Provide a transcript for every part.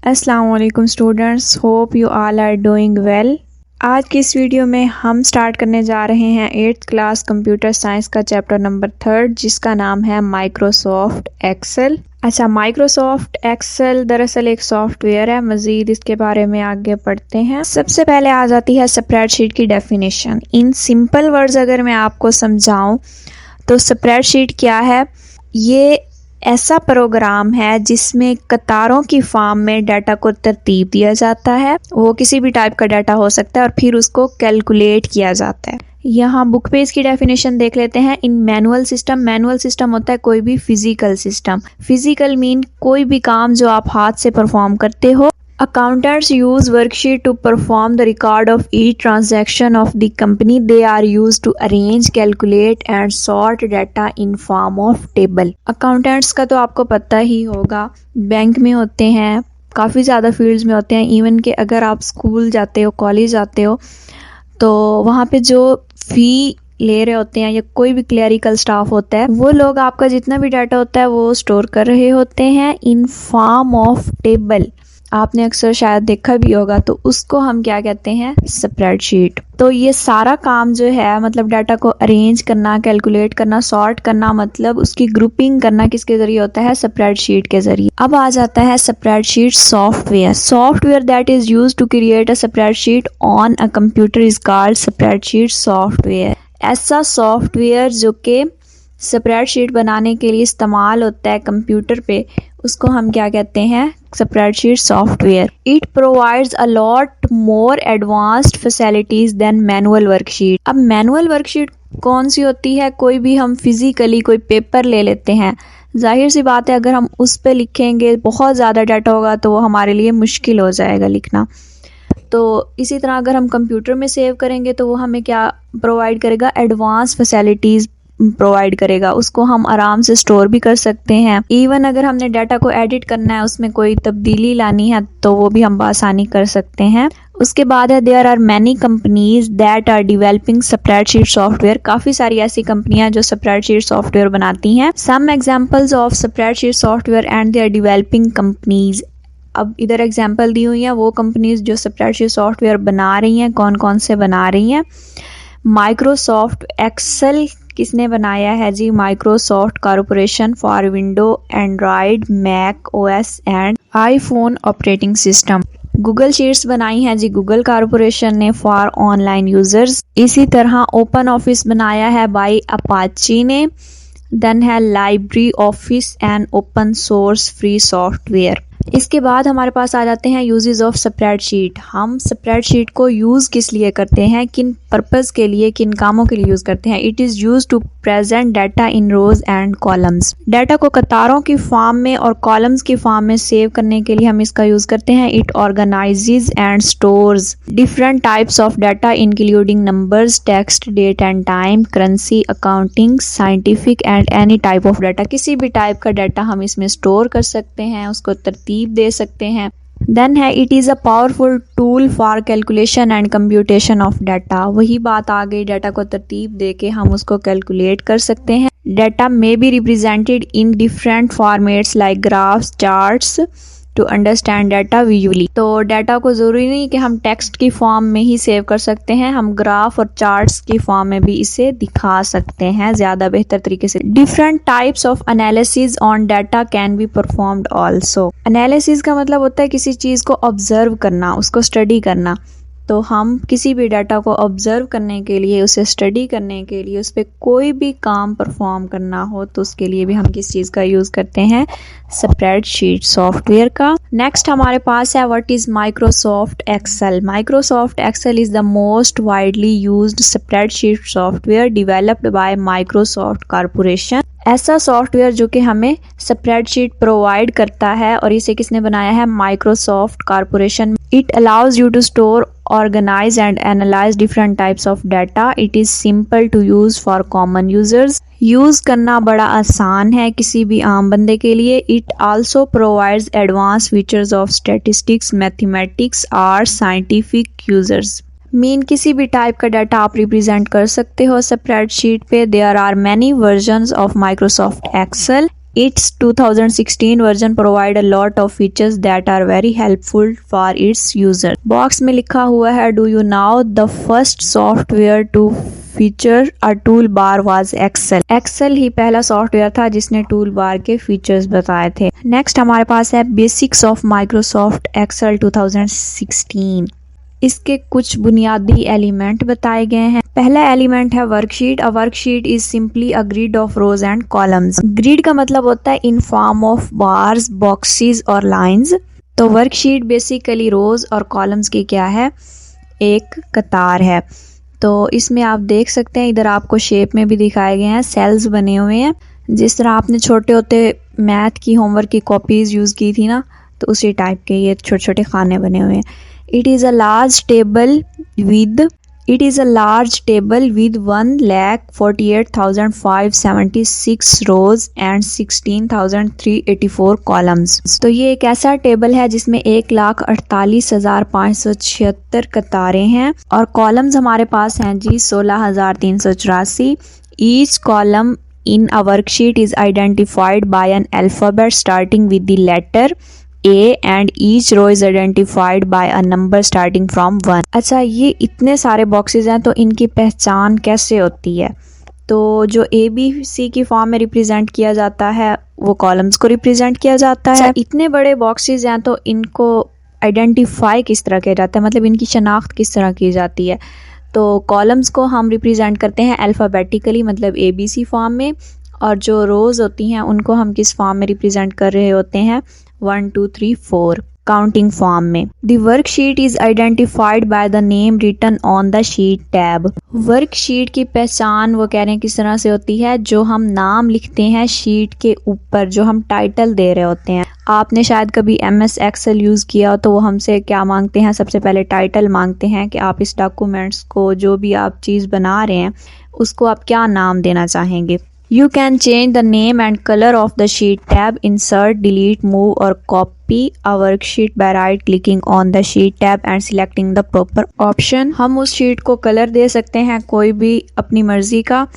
अस्सलाम वालेकुम students, hope you all are doing well. आज की इस वीडियो में हम स्टार्ट करने जा रहे हैं 8th क्लास कंप्यूटर साइंस का चैप्टर नंबर 3 जिसका नाम है माइक्रोसॉफ्ट एक्सेल। अच्छा, माइक्रोसॉफ्ट एक्सेल दरअसल एक सॉफ्टवेयर है। मज़ीद इसके बारे में आगे पढ़ते हैं। सबसे पहले आ जाती है स्प्रेडशीट की डेफिनेशन। इन सिंपल वर्ड्स अगर मैं आपको समझाऊं तो स्प्रेडशीट क्या है? ये ऐसा प्रोग्राम है जिसमें कतारों की फॉर्म में डाटा को तरतीब दिया जाता है। वो किसी भी टाइप का डाटा हो सकता है और फिर उसको कैलकुलेट किया जाता है। यहाँ बुक पे इसकी डेफिनेशन देख लेते हैं। इन मैनुअल सिस्टम होता है कोई भी फिजिकल सिस्टम। फिजिकल मीन कोई भी काम जो आप हाथ से परफॉर्म करते हो। Accountants use worksheet to perform the record of each transaction of the company. They are used to arrange, calculate and sort data in form of table. Accountants का तो आपको पता ही होगा, बैंक में होते हैं, काफ़ी ज़्यादा फील्ड्स में होते हैं। इवन कि अगर आप स्कूल जाते हो, कॉलेज जाते हो तो वहाँ पे जो फ़ी ले रहे होते हैं या कोई भी क्लरिकल स्टाफ होता है, वो लोग आपका जितना भी डाटा होता है वो स्टोर कर रहे होते हैं इन फॉर्म ऑफ टेबल। आपने अक्सर शायद देखा भी होगा, तो उसको हम क्या कहते हैं? स्प्रेडशीट। तो ये सारा काम जो है, मतलब डाटा को अरेंज करना, कैलकुलेट करना, सॉर्ट करना, मतलब उसकी ग्रुपिंग करना किसके जरिए होता है? स्प्रेडशीट के जरिए। अब आ जाता है spreadsheet software that is used to create a spreadsheet on a computer is called spreadsheet software. ऐसा सॉफ्टवेयर जो कि स्प्रेडशीट बनाने के लिए इस्तेमाल होता है कंप्यूटर पे, उसको हम क्या कहते हैं? Spreadsheet software. It provides a lot more advanced facilities than manual worksheet. अब मैनुअल वर्कशीट कौन सी होती है? कोई भी हम फिजिकली कोई पेपर ले लेते हैं, जाहिर सी बात है अगर हम उस पर लिखेंगे बहुत ज़्यादा डाटा होगा तो वो हमारे लिए मुश्किल हो जाएगा लिखना। तो इसी तरह अगर हम कंप्यूटर में सेव करेंगे तो वो हमें क्या प्रोवाइड करेगा? एडवांस फैसिलिटीज़ प्रोवाइड करेगा। उसको हम आराम से स्टोर भी कर सकते हैं। इवन अगर हमने डाटा को एडिट करना है, उसमें कोई तब्दीली लानी है, तो वो भी हम आसानी कर सकते हैं। उसके बाद है there are many companies that are developing spreadsheet software. काफ़ी सारी ऐसी कंपनियां जो स्प्रेडशीट सॉफ्टवेयर बनाती हैं। Some examples of spreadsheet software and they are developing companies. अब इधर एग्जांपल दी हुई हैं वो कंपनीज जो स्प्रेडशीट सॉफ्टवेयर बना रही हैं। कौन कौन से बना रही हैं? माइक्रोसॉफ्ट एक्सेल किसने बनाया है जी? Microsoft corporation for window, android, Mac OS and iPhone operating system. Google sheets बनाई है जी गूगल कॉरपोरेशन ने फॉर ऑनलाइन यूजर्स। इसी तरह ओपन ऑफिस बनाया है बाय अपाची ने। देन है library office and open source free software. इसके बाद हमारे पास आ जाते हैं यूजेस ऑफ स्प्रेडशीट। हम स्प्रेडशीट को यूज़ किस लिए करते हैं, किन पर्पस के लिए, किन कामों के लिए यूज़ करते हैं? It is use to present data in rows and columns. Data को कतारों की फॉर्म में और कॉलम्स की फॉर्म में सेव करने के लिए हम इसका यूज़ करते हैं। It organizes and stores different types of data including numbers, text, date and time, currency, accounting, scientific and any type of data. किसी भी टाइप का डाटा हम इसमें स्टोर कर सकते हैं, उसको तरतीब दे सकते हैं। देन है it is a powerful tool for calculation and computation of data. वही बात आ गई, डाटा को तरतीब दे के हम उसको कैलकुलेट कर सकते हैं। Data may be represented in different formats like graphs, charts to understand data visually. तो डाटा को ज़रूरी नहीं कि हम टेक्स्ट की फॉर्म में ही सेव कर सकते हैं, हम ग्राफ और चार्ट्स की फॉर्म में भी इसे दिखा सकते हैं ज़्यादा बेहतर तरीके से। Different types of analysis on data can be performed also. Analysis का मतलब होता है किसी चीज़ को ऑब्जर्व करना, उसको स्टडी करना। तो हम किसी भी डाटा को ऑब्जर्व करने के लिए, उसे स्टडी करने के लिए, उस पर कोई भी काम परफॉर्म करना हो तो उसके लिए भी हम किस चीज़ का यूज़ करते हैं? स्प्रेडशीट सॉफ्टवेयर का। नेक्स्ट हमारे पास है what is Microsoft Excel. Microsoft Excel is the most widely used spreadsheet software developed by Microsoft Corporation. ऐसा सॉफ्टवेयर जो कि हमें स्प्रेडशीट प्रोवाइड करता है और इसे किसने बनाया है? Microsoft Corporation. It allows you to store, organize and analyze different types of data. It is simple to use for common users. Use करना बड़ा आसान है किसी भी आम बंदे के लिए। It also provides advanced features of statistics, mathematics or scientific users. Mean किसी भी टाइप का डाटा आप रिप्रेजेंट कर सकते हो स्प्रेडशीट पे। There are many versions of Microsoft Excel Its 2016 version provide a lot of features that are very helpful for its users. Box में लिखा हुआ है Do you know the first software to feature a toolbar was Excel. Excel ही पहला software था जिसने tool bar के features बताए थे. नेक्स्ट हमारे पास है बेसिक्स ऑफ माइक्रोसॉफ्ट एक्सेल 2016. इसके कुछ बुनियादी एलिमेंट बताए गए हैं. पहला एलिमेंट है worksheet. A worksheet is simply a grid of rows and columns. Grid का मतलब होता है in form of bars, boxes और लाइंस. तो वर्कशीट बेसिकली रोज और कॉलम्स की क्या है, एक कतार है. तो इसमें आप देख सकते हैं, इधर आपको शेप में भी दिखाए गए हैं, सेल्स बने हुए हैं. जिस तरह आपने छोटे होते मैथ की होमवर्क की कॉपीज यूज की थी ना, तो उसी टाइप के ये छोटे छोटे खाने बने हुए हैं. It is a large table with 1,48,576 rows and 16,384 columns. तो ये एक ऐसा टेबल है जिसमें 1,48,576 कतारें हैं और कॉलम्स हमारे पास हैं जी 16,384. Each column in a worksheet is identified by an alphabet starting with the letter A and each row is identified by a number starting from 1. अच्छा, ये इतने सारे बॉक्सेस हैं तो इनकी पहचान कैसे होती है? तो जो ABC की फॉर्म में रिप्रेजेंट किया जाता है वो कॉलम्स को रिप्रेजेंट किया जाता है. इतने बड़े बॉक्सेस हैं तो इनको आइडेंटिफाई किस तरह किया जाता है, मतलब इनकी शनाख्त किस तरह की जाती है? तो कॉलम्स को हम रिप्रेजेंट करते हैं अल्फ़ाबेटिकली, मतलब ABC फॉर्म में, और जो रोज़ होती हैं उनको हम किस फॉर्म में रिप्रेजेंट कर रहे होते हैं, 1 2 3 4 काउंटिंग फॉर्म में. The worksheet is identified by the name written on the sheet tab. Worksheet की पहचान वो कह रहे हैं किस तरह से होती है, जो हम नाम लिखते हैं शीट के ऊपर, जो हम टाइटल दे रहे होते हैं. आपने शायद कभी MS एक्सेल यूज़ किया हो तो वो हमसे क्या मांगते हैं, सबसे पहले टाइटल मांगते हैं कि आप इस डॉक्यूमेंट्स को, जो भी आप चीज़ बना रहे हैं, उसको आप क्या नाम देना चाहेंगे. You can change the name and color of the sheet tab, insert, delete, move or copy a worksheet by right clicking on the sheet tab and selecting the proper option. हम उस शीट को colour दे सकते हैं कोई भी अपनी मर्जी का,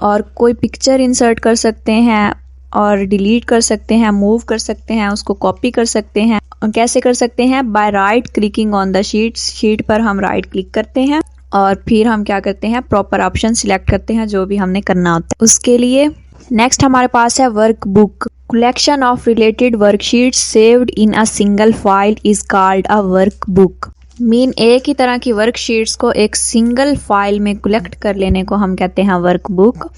और कोई पिक्चर इंसर्ट कर सकते हैं और डिलीट कर सकते हैं, मूव कर सकते हैं, उसको कॉपी कर सकते हैं. कैसे कर सकते हैं? By right clicking on the sheet. Sheet पर हम राइट क्लिक करते हैं और फिर हम क्या करते हैं, प्रॉपर ऑप्शन सिलेक्ट करते हैं जो भी हमने करना होता है उसके लिए. नेक्स्ट हमारे पास है work book. Collection of related worksheets saved in a single file is called a work book. Mean एक ही तरह की वर्कशीट्स को एक सिंगल फाइल में कलेक्ट कर लेने को हम कहते हैं work book.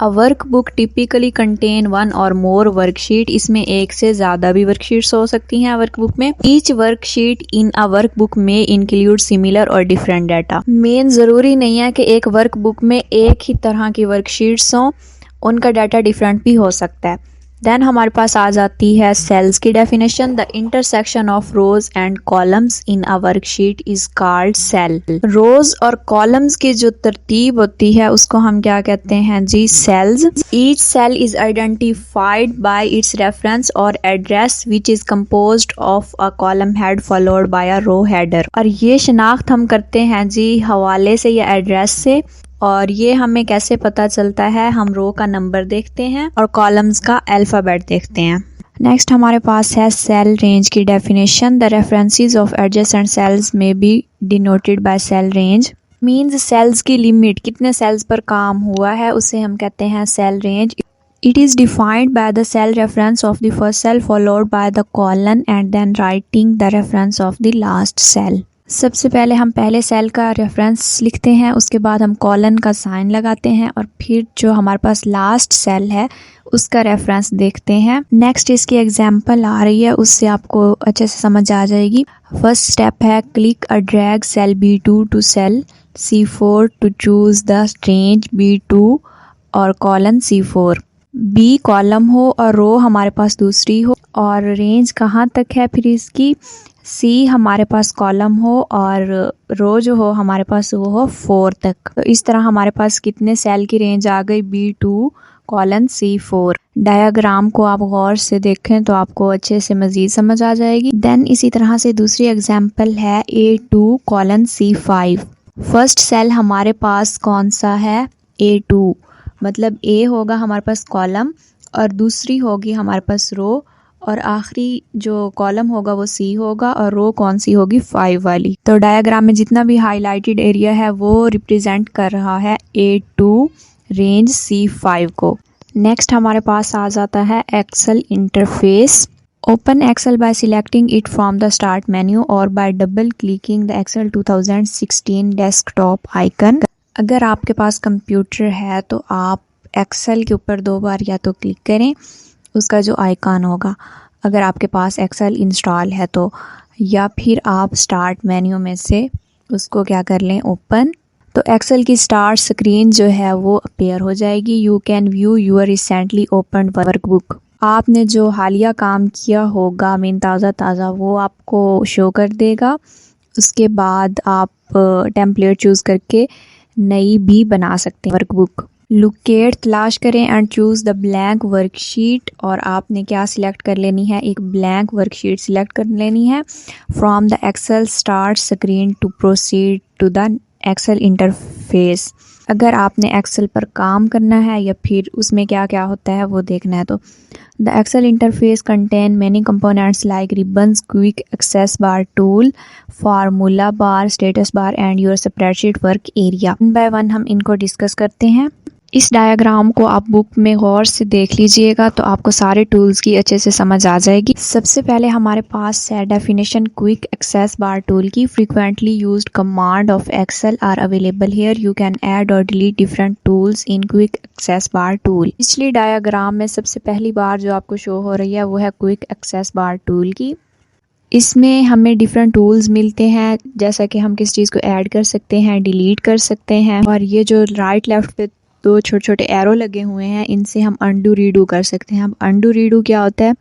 A work book typically contain 1 और मोर वर्कशीट. इसमें एक से ज्यादा भी वर्कशीट्स हो सकती हैं वर्कबुक में. ईच वर्कशीट इन अ वर्कबुक में इंक्लूड सिमिलर और डिफरेंट डाटा. मेन जरूरी नहीं है कि एक वर्कबुक में एक ही तरह की वर्कशीट्स हों, उनका डाटा डिफरेंट भी हो सकता है. देन हमारे पास आ जाती है सेल्स की definition. The intersection of rows and columns in a worksheet is called cell. Rows और कॉलम्स की जो तरतीब होती है उसको हम क्या कहते हैं जी, cells. Each cell is identified by its reference और address which is composed of a column head followed by a row header. और ये शनाख्त हम करते हैं जी हवाले से या एड्रेस से. और ये हमें कैसे पता चलता है, हम रो का नंबर देखते हैं और कॉलम्स का अल्फ़ाबेट देखते हैं. नेक्स्ट हमारे पास है सेल रेंज की definition. The references of adjacent cells may be denoted by cell range. Means cells की लिमिट, कितने सेल्स पर काम हुआ है, उसे हम कहते हैं cell range. It is defined by the cell reference of the first cell followed by the colon and then writing the reference of the last cell. सबसे पहले हम पहले सेल का रेफरेंस लिखते हैं, उसके बाद हम कॉलन का साइन लगाते हैं और फिर जो हमारे पास लास्ट सेल है उसका रेफरेंस देखते हैं. नेक्स्ट इसकी एग्जांपल आ रही है, उससे आपको अच्छे से समझ आ जाएगी. फर्स्ट स्टेप है click a drag cell B2 to cell C4 to choose the range B2 और कॉलन C4. बी कॉलम हो और रो हमारे पास दूसरी हो, और रेंज कहाँ तक है फिर इसकी, सी हमारे पास कॉलम हो और रो जो हो हमारे पास वो हो 4 तक. तो इस तरह हमारे पास कितने सेल की रेंज आ गई, B2 कॉलन C4. डायग्राम को आप गौर से देखें तो आपको अच्छे से मजीद समझ आ जाएगी. देन इसी तरह से दूसरी एग्जांपल है A2 colon C5. First cell हमारे पास कौन सा है, A2, मतलब A होगा हमारे पास कॉलम और दूसरी होगी हमारे पास रो, और आखिरी जो कॉलम होगा वो सी होगा, और रो कौन सी होगी 5 वाली। तो डायग्राम में जितना भी हाईलाइटेड एरिया है वो रिप्रेजेंट कर रहा है A2 रेंज C5 को। नेक्स्ट हमारे पास आ जाता है Excel interface. Open Excel by selecting it from the start menu और by double clicking the Excel 2016 desktop icon. अगर आपके पास कंप्यूटर है तो आप एक्सेल के ऊपर 2 बार या तो क्लिक करें, उसका जो आइकन होगा, अगर आपके पास एक्सेल इंस्टॉल है तो, या फिर आप स्टार्ट मेन्यू में से उसको क्या कर लें, ओपन। तो एक्सेल की स्टार्ट स्क्रीन जो है वो अपीयर हो जाएगी। You can view your recently open workbook. आपने जो हालिया काम किया होगा मीन ताज़ा वो आपको शो कर देगा। उसके बाद आप टेम्पलेट चूज़ करके नई भी बना सकते हैं वर्कबुक। लोकेट तलाश करें and choose the blank worksheet, और आपने क्या सिलेक्ट कर लेनी है, एक ब्लैंक वर्कशीट सिलेक्ट कर लेनी है from the Excel start screen to proceed to the Excel interface. अगर आपने एक्सेल पर काम करना है या फिर उसमें क्या क्या होता है वो देखना है तो the Excel interface contain many components like ribbons, quick access bar tool, formula bar, status bar and your spreadsheet work area. One by one हम इनको डिस्कस करते हैं। इस डायग्राम को आप बुक में गौर से देख लीजिएगा तो आपको सारे टूल्स की अच्छे से समझ आ जाएगी। सबसे पहले हमारे पास है definition quick access bar tool की। Frequently used command of Excel are available here. You can add और delete different tools in quick access bar tool. पिछली डायग्राम में सबसे पहली बार जो आपको शो हो रही है वो है क्विक एक्सेस बार टूल की। इसमें हमें डिफरेंट टूल्स मिलते हैं, जैसा कि हम किस चीज़ को ऐड कर सकते हैं, डिलीट कर सकते हैं, और ये जो राइट लेफ्ट पे 2 छोटे छोटे एरो लगे हुए हैं इनसे हम अंडू रीडू कर सकते हैं। अब अंडू रीडू क्या होता है,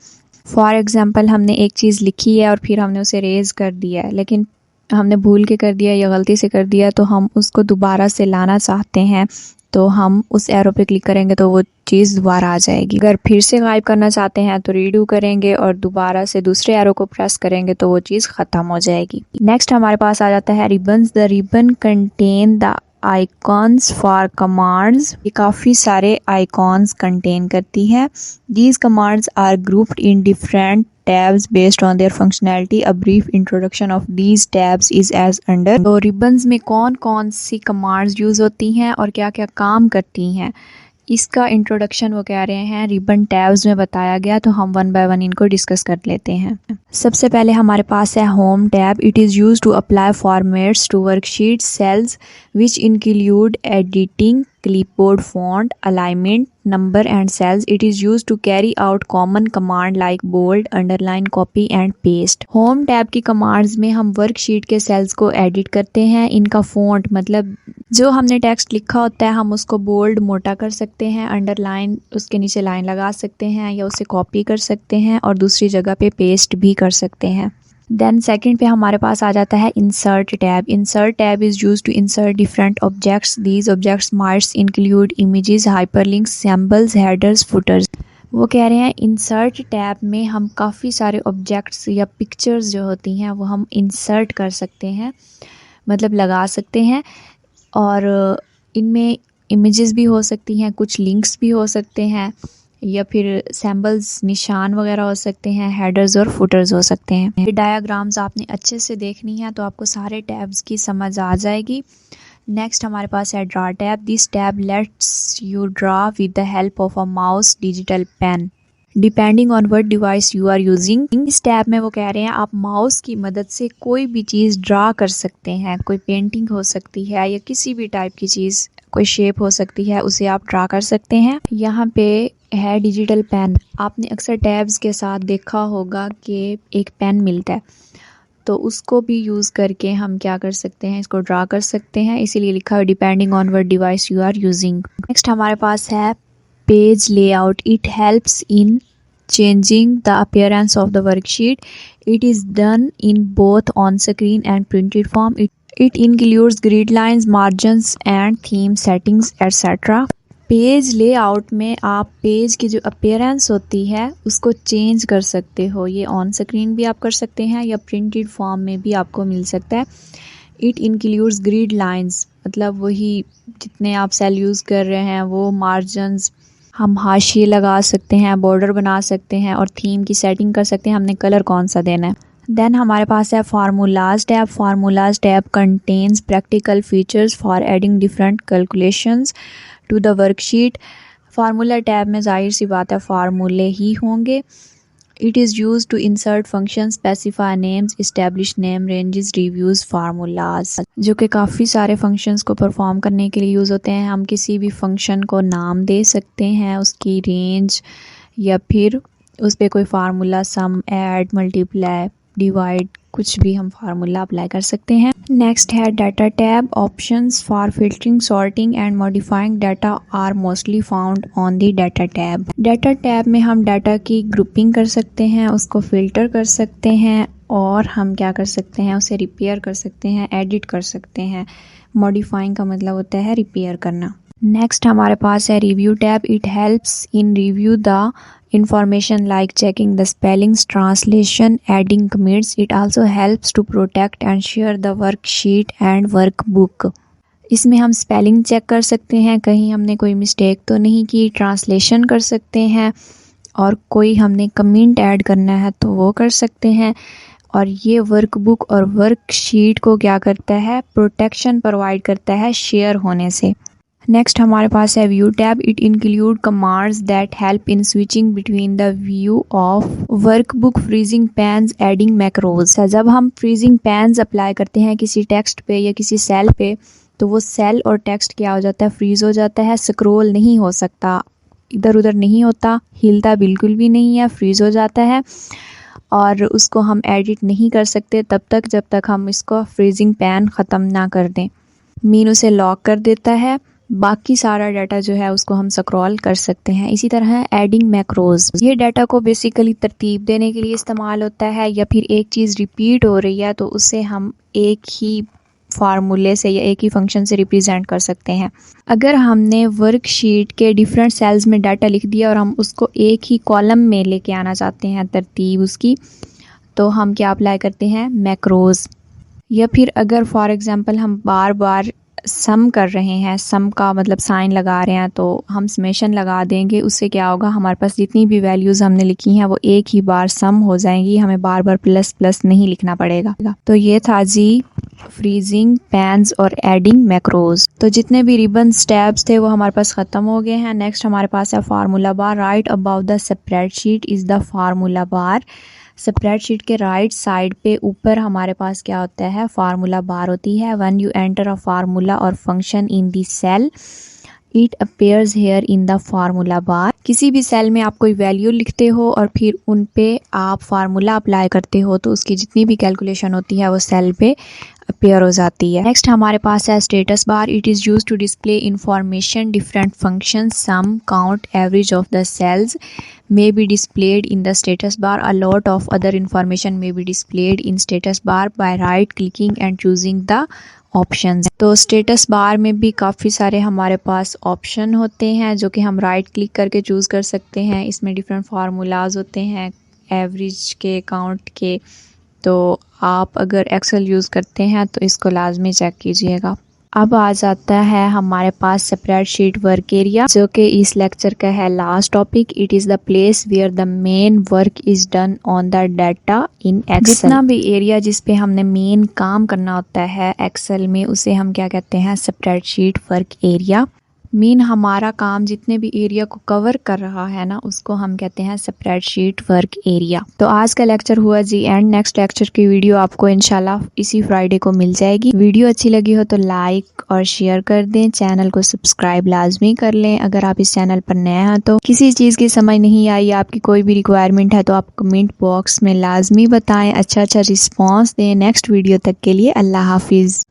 फॉर एग्जांपल हमने एक चीज़ लिखी है और फिर हमने उसे रेज कर दिया है, लेकिन हमने भूल के कर दिया या गलती से कर दिया, तो हम उसको दोबारा से लाना चाहते हैं तो हम उस एरो पे क्लिक करेंगे तो वो चीज़ दोबारा आ जाएगी। अगर फिर से गायब करना चाहते हैं तो रीडू करेंगे और दोबारा से दूसरे एरो को प्रेस करेंगे तो वो चीज़ ख़त्म हो जाएगी। नेक्स्ट हमारे पास आ जाता है ribbons. The ribbon contain the icons for commands. ये काफ़ी सारे आइकॉन्स कंटेन करती है। These commands are grouped in different tabs based on their functionality. A brief introduction of these tabs is as under. तो रिबन्स में कौन कौन सी commands use होती हैं और क्या क्या काम करती हैं, इसका इंट्रोडक्शन वो कह रहे हैं रिबन टैब्स में बताया गया। तो हम वन बाय वन इनको डिस्कस कर लेते हैं। सबसे पहले हमारे पास है home tab. It is use to apply formats to worksheet cells which include editing, clipboard font, alignment, number and cells. It is used to carry out common command like bold, underline, copy and paste. Home tab की commands में हम worksheet के sales को edit करते हैं। इनका font मतलब जो हमने टेक्स्ट लिखा होता है हम उसको बोल्ड मोटा कर सकते हैं, अंडरलाइन उसके नीचे लाइन लगा सकते हैं या उसे कॉपी कर सकते हैं और दूसरी जगह पे पेस्ट भी कर सकते हैं। देन सेकंड पे हमारे पास आ जाता है insert tab. Insert tab is use to insert different objects. These objects might include images, hyperlinks, symbols, headers, footers. वो कह रहे हैं इंसर्ट टैब में हम काफ़ी सारे ऑब्जेक्ट्स या पिक्चर्स जो होती हैं वो हम इंसर्ट कर सकते हैं, मतलब लगा सकते हैं, और इनमें इमेजेस भी हो सकती हैं, कुछ लिंक्स भी हो सकते हैं, या फिर सैम्बल्स निशान वगैरह हो सकते हैं, हेडर्स और फुटर्स हो सकते हैं। ये डायग्राम्स आपने अच्छे से देखनी है तो आपको सारे टैब्स की समझ आ जाएगी। नेक्स्ट हमारे पास है draw tab. This tab lets you draw with the help of a mouse, digital pen, depending on what device you are using. इस टैब में वो कह रहे हैं आप माउस की मदद से कोई भी चीज़ ड्रा कर सकते हैं। कोई पेंटिंग हो सकती है या किसी भी टाइप की चीज़, कोई शेप हो सकती है, उसे आप ड्रा कर सकते हैं। यहाँ पे है डिजिटल पेन। आपने अक्सर टैब्स के साथ देखा होगा कि एक पेन मिलता है, तो उसको भी यूज़ करके हम क्या कर सकते हैं, इसको ड्रा कर सकते हैं, इसीलिए लिखा है depending on what device you are using. Next हमारे पास है page layout. It helps in changing the appearance of the worksheet. It is done in both on screen and printed form. It includes grid lines, margins and theme settings etc. Page layout में आप page की जो appearance होती है उसको change कर सकते हो। ये ऑन स्क्रीन भी आप कर सकते हैं या प्रिंटेड फॉर्म में भी आपको मिल सकता है। इट इंक्लूड्स ग्रिड लाइंस, मतलब वही जितने आप सेल यूज़ कर रहे हैं वो, मार्जिनस, हम हाशिए लगा सकते हैं, बॉर्डर बना सकते हैं और थीम की सेटिंग कर सकते हैं, हमने कलर कौन सा देना है। देन हमारे पास है formulas tab. Formulas tab contains practical features for adding different calculations to the worksheet. Formula tab में जाहिर सी बात है फार्मूले ही होंगे। It is use to insert function, specify names, establish name ranges, reviews, formulas, जो कि काफ़ी सारे फंक्शंस को परफॉर्म करने के लिए यूज़ होते हैं। हम किसी भी फंक्शन को नाम दे सकते हैं, उसकी रेंज, या फिर उस पर कोई फार्मूला, सम, ऐड, मल्टीप्लाई, डिवाइड, कुछ भी हम फार्मूला अप्लाई कर सकते हैं। नेक्स्ट है data tab. Options for filtering, sorting and modifying data are mostly found on the data tab. Data tab में हम डाटा की ग्रुपिंग कर सकते हैं, उसको फिल्टर कर सकते हैं और हम क्या कर सकते हैं, उसे रिपेयर कर सकते हैं, एडिट कर सकते हैं। मॉडिफाइंग का मतलब होता है रिपेयर करना। नेक्स्ट हमारे पास है review tab. It helps in review the information like checking the spellings, translation, adding commits. It also helps to protect and share the worksheet and workbook. इसमें हम स्पेलिंग चेक कर सकते हैं, कहीं हमने कोई मिस्टेक तो नहीं की, ट्रांसलेशन कर सकते हैं और कोई हमने कमेंट ऐड करना है तो वो कर सकते हैं। और ये वर्कबुक और वर्कशीट को क्या करता है, प्रोटेक्शन प्रोवाइड करता है शेयर होने से। नेक्स्ट हमारे पास है view tab. It include commands that help in switching between the view of workbook, freezing pans, adding macros. जब हम फ्रीजिंग पैन्स अप्लाई करते हैं किसी टेक्स्ट पे या किसी सेल पे तो वो सेल और टेक्स्ट क्या हो जाता है, फ्रीज हो जाता है, स्क्रॉल नहीं हो सकता, इधर उधर नहीं होता, हिलता बिल्कुल भी नहीं है, फ्रीज हो जाता है और उसको हम एडिट नहीं कर सकते तब तक जब तक हम इसको फ्रीजिंग पैन ख़त्म ना कर दें। मीन उसे लॉक कर देता है, बाकी सारा डाटा जो है उसको हम स्क्रॉल कर सकते हैं। इसी तरह एडिंग मैक्रोज, ये डाटा को बेसिकली तरतीब देने के लिए इस्तेमाल होता है, या फिर एक चीज़ रिपीट हो रही है तो उसे हम एक ही फार्मूले से या एक ही फंक्शन से रिप्रेजेंट कर सकते हैं। अगर हमने वर्कशीट के डिफरेंट सेल्स में डाटा लिख दिया और हम उसको एक ही कॉलम में लेके आना चाहते हैं तरतीब उसकी, तो हम क्या अप्लाई करते हैं, मैक्रोज। या फिर अगर फॉर एग्जांपल हम बार बार सम कर रहे हैं, सम का मतलब साइन लगा रहे हैं, तो हम समेशन लगा देंगे। उससे क्या होगा, हमारे पास जितनी भी वैल्यूज़ हमने लिखी हैं वो एक ही बार सम हो जाएंगी, हमें बार बार प्लस प्लस नहीं लिखना पड़ेगा। तो ये था जी फ्रीजिंग पैन्स और एडिंग मैक्रोज। तो जितने भी रिबन स्टेप्स थे वो हमारे पास ख़त्म हो गए हैं। नेक्स्ट हमारे पास है formula bar. Right about the spreadsheet is the formula bar. Spreadsheet के राइट साइड पे ऊपर हमारे पास क्या होता है, फार्मूला बार होती है। When you enter a formula और function in the cell it appears here in the formula bar. किसी भी सेल में आप कोई वैल्यू लिखते हो और फिर उन पे आप फार्मूला अप्लाई करते हो तो उसकी जितनी भी कैलकुलेशन होती है वो सेल पे अपेयर हो जाती है। नेक्स्ट हमारे पास है status bar. It is use to display information, different function, sum, count, average of the sales may be displayed in the status bar. A lot of other information may be displayed in status bar by right clicking and choosing the options. तो status bar में भी काफ़ी सारे हमारे पास option होते हैं जो कि हम राइट क्लिक करके चूज़ कर सकते हैं। इसमें डिफरेंट फार्मूलाज होते हैं एवरेज के, काउंट के। तो आप अगर एक्सेल यूज़ करते हैं तो इसको लाजमी चेक कीजिएगा। अब आ जाता है हमारे पास स्प्रेडशीट वर्क एरिया, जो कि इस लेक्चर का है last topic. It is the place where the main work is done on the data in Excel. जितना भी एरिया जिस पे हमने मेन काम करना होता है एक्सेल में उसे हम क्या कहते हैं, स्प्रेडशीट वर्क एरिया। मीन हमारा काम जितने भी एरिया को कवर कर रहा है ना उसको हम कहते हैं स्प्रेडशीट वर्क एरिया। तो आज का लेक्चर हुआ जी एंड। नेक्स्ट लेक्चर की वीडियो आपको इंशाल्लाह इसी फ्राइडे को मिल जाएगी। वीडियो अच्छी लगी हो तो लाइक और शेयर कर दें, चैनल को सब्सक्राइब लाजमी कर लें। अगर आप इस चैनल पर नए हैं तो किसी चीज़ की समझ नहीं आई, आपकी कोई भी रिक्वायरमेंट है तो आप कमेंट बॉक्स में लाजमी बताएं, अच्छा रिस्पॉन्स दें। नेक्स्ट वीडियो तक के लिए अल्लाह हाफिज़।